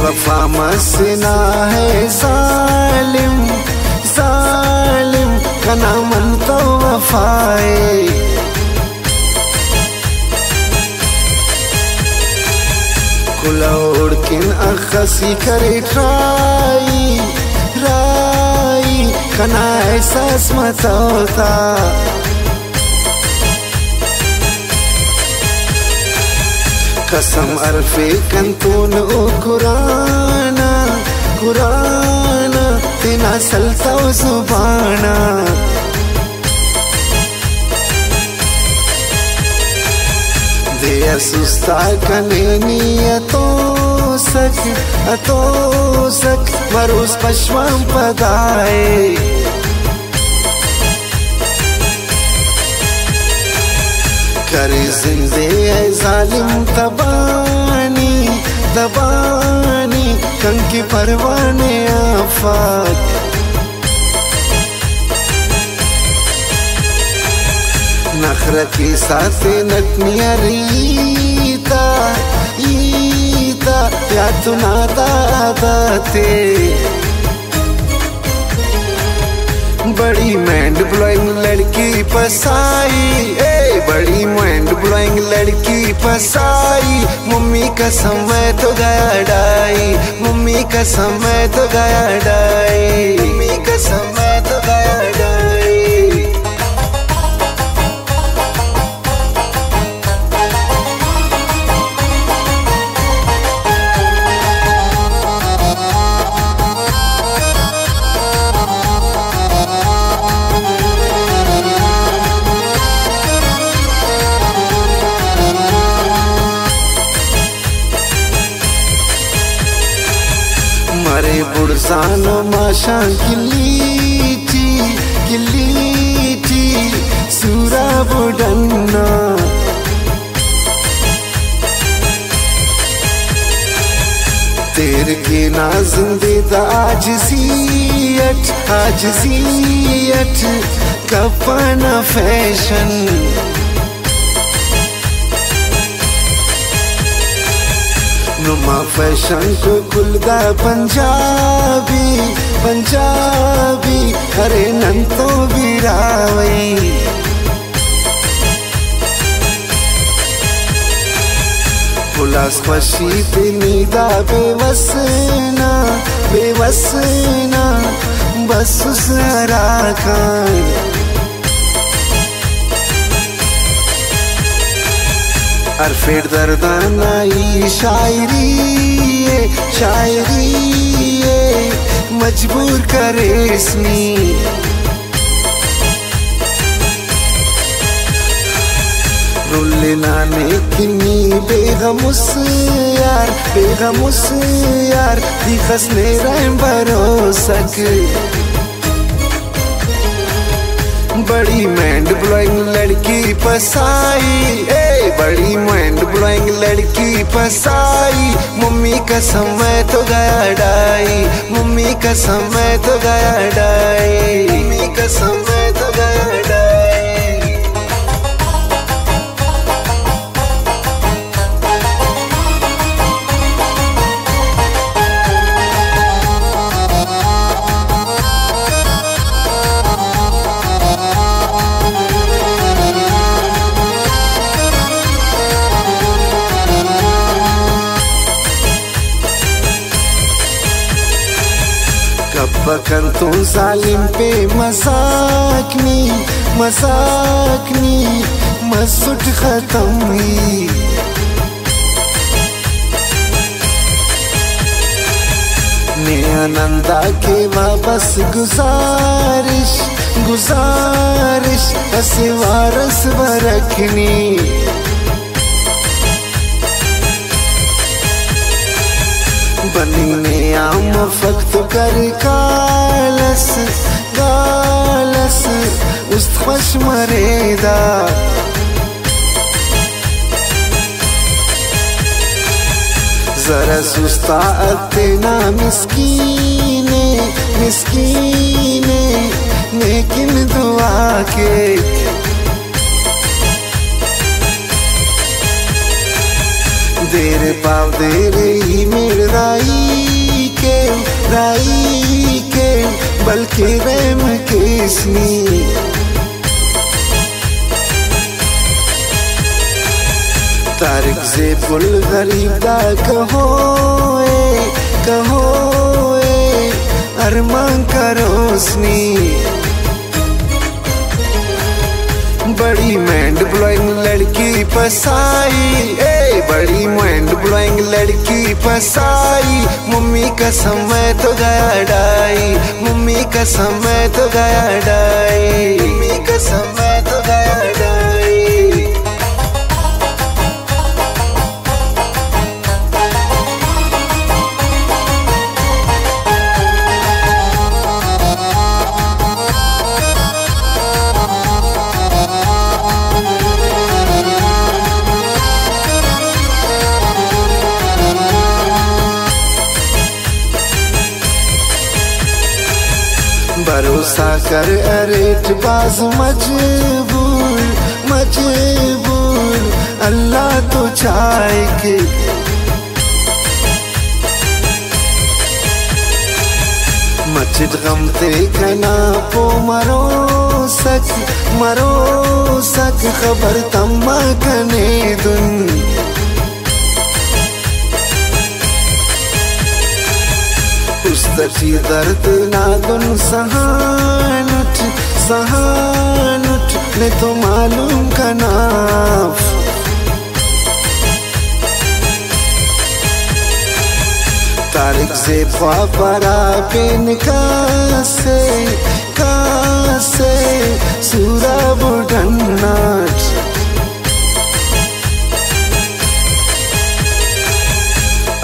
बेवफा मसना है जालिम जालिम कना मन तो वफाए कुलोड़ किन अखसी करे ट्राई राई कना एहसास मत होता कसम अरफे कंतून ओ कुराना कुराना तेना सलता जुबाना दे सुस्ता कने नियतों सक वरुस पश्वाम पदाए करे जिंदे है जालिम तबानी तबानी कंकी परवाने आफाक नखरा के साथ नटनिया रीता ईता या तु नादा दाते बड़ी माइंड ब्लोइंग लड़की पसाई बड़ी माइंड ब्लोइंग लड़की पसाई मम्मी का समय तो गया डाई मम्मी का समय तो गया डाई मम्मी का समय तो गया डाई मरे बुड़सानो माशा किलीटी सूरा बुडन्ना तेर के नाजिंदा आज सियट कफना फैशन नुमा फैशन को कुलदा पंजाबी अरे नंतो बिरावई पुलास मशी निदा बेवसना बस उसरा खान अरफेड दर्दानाई शायरी मजबूर करे इसमी रुल्ले नाने किन्नी बेगमुस यार दिखस ने रहम भरोसक बड़ी माइंड ब्लोइंग लड़की पसाई बड़ी माइंड ब्लोइंग लड़की पसाई मम्मी का समय तो गया डाई मम्मी का समय तो गया डाई मम्मी का समय तो गया डाई बकन तो जालिम पे मसाकनी मसूट खत्म हुई नंदा के वापस गुजारिश ऐसे वारस बरखनी बनी ने आम फक्त कर गालस उस खुश मरेदा जरा सुस्ता अतना मिस्कीने लेकिन दुआ के देर पाव देर ही मिल रही राई के बल्कि रैम केसनी तारिक से पुल गरीब दा कहो अरमान करोसनी बड़ी माइंड ब्लोइंग लड़की फसाई बड़ी माइंड ब्लोइंग लड़की फसाई मम्मी कसम मैं तो गया डाई मम्मी कसम मैं तो गया डाई मम्मी कसम मैं तो गया डाई भरोसा कर अरेट बाज मजबूर अल्लाह तो चाहे के मस्जिद गम ते कना पो मरो सक खबर तम्मा कने दुन उस्तची दर्द नादुन सहानुट ने तो मालूम का नाफ तारिक से पापरा पेन कासे सूरा बुढ़न्नाट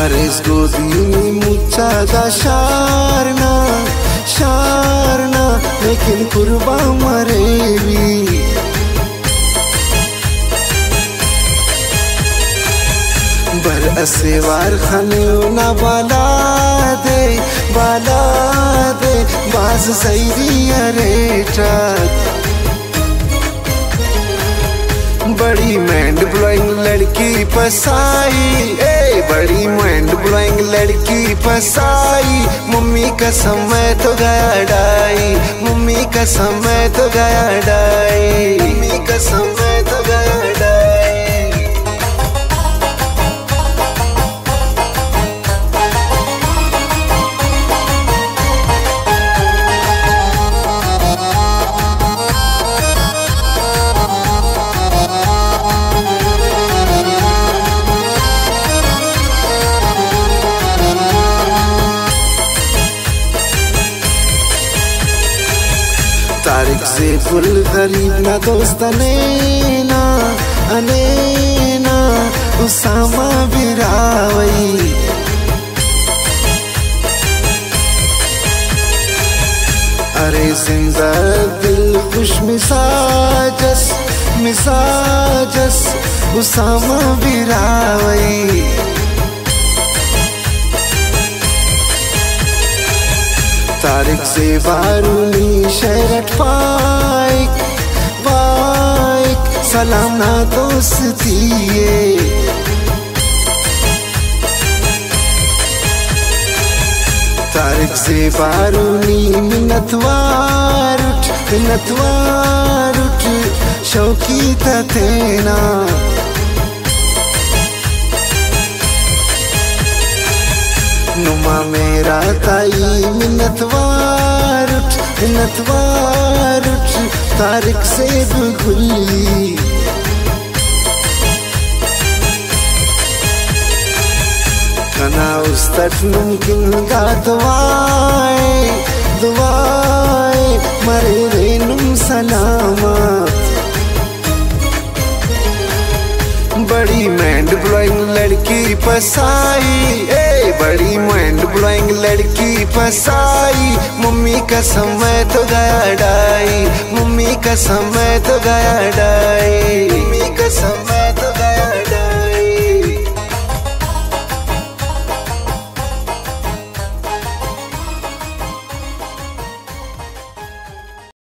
अरेस गोदीनी मुच्चा दा शारना लेकिन कुर्बा मरेवी बर असेवार खाने ना बाला दे बाज सैरी अरेटा बड़ी माइंड ब्लोइंग लड़की फसाई बड़ी माइंड ब्लोइंग लड़की फसाई मम्मी कसम मैं तो गया डाई मम्मी कसम मैं तो गया डाई मम्मी कसम मैं तो गया डाई तारिक से पुल गरीब ना दोस्त अनेना उसामा बिरावई अरे जिंदा दिल खुश मिसाजस उसामा बिरावई तारिक से बारूनी शरट पाइक सलाम ना दोस्ती तारिक से बारूनी मिन्नतवार उठ शौकी तेना नुमा मेरा ताई मिन्नतवार उठ तारिक से गुल्ली कना उस तक मुमकिन का दुआए मरे रेनुम सलामत बड़ी माइंड ब्लोइंग लड़की फसाई बड़ी माइंड ब्लोइंग लड़की फसाई मम्मी कसम मैं तो गया डाई मम्मी कसम मैं तो गया डाई मम्मी कसम